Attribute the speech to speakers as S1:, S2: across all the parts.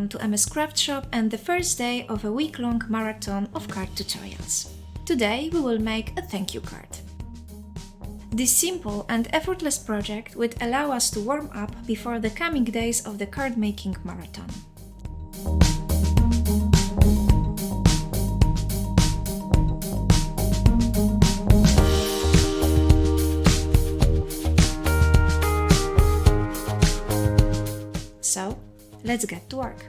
S1: welcome to MS Craftshop and the first day of a week-long marathon of card tutorials. Today we will make a thank you card. This simple and effortless project would allow us to warm up before the coming days of the card making marathon. So, let's get to work.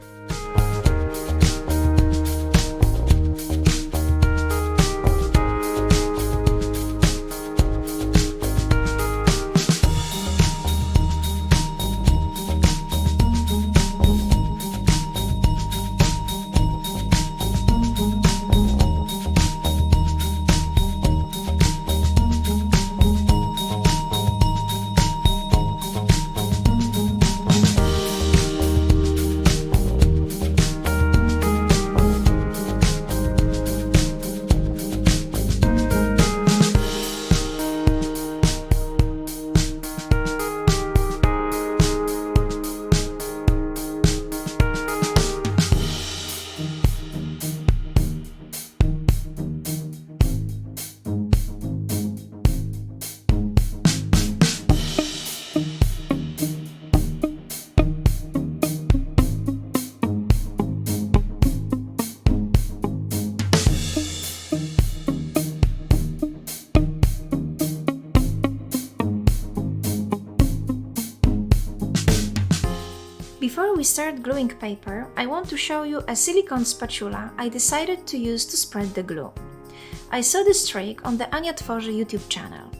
S1: Before we start gluing paper, I want to show you a silicone spatula I decided to use to spread the glue. I saw this trick on the Ania Tworzy YouTube channel.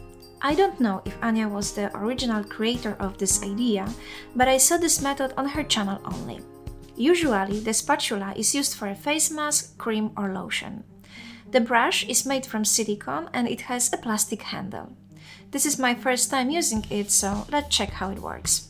S1: I don't know if Ania was the original creator of this idea, but I saw this method on her channel only. Usually, the spatula is used for a face mask, cream or lotion. The brush is made from silicone and it has a plastic handle. This is my first time using it, so let's check how it works.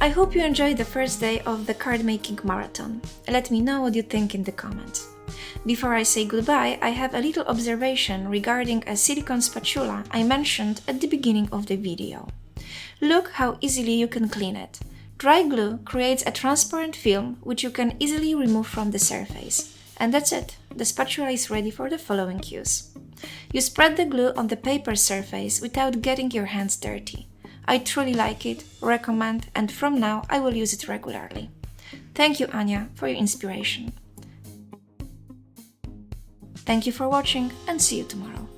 S1: I hope you enjoyed the first day of the card making marathon. Let me know what you think in the comments. Before I say goodbye, I have a little observation regarding a silicone spatula I mentioned at the beginning of the video. Look how easily you can clean it. Dry glue creates a transparent film which you can easily remove from the surface. And that's it, the spatula is ready for the following use. You spread the glue on the paper surface without getting your hands dirty. I truly like it, recommend, and from now I will use it regularly. Thank you, Anya, for your inspiration. Thank you for watching and see you tomorrow.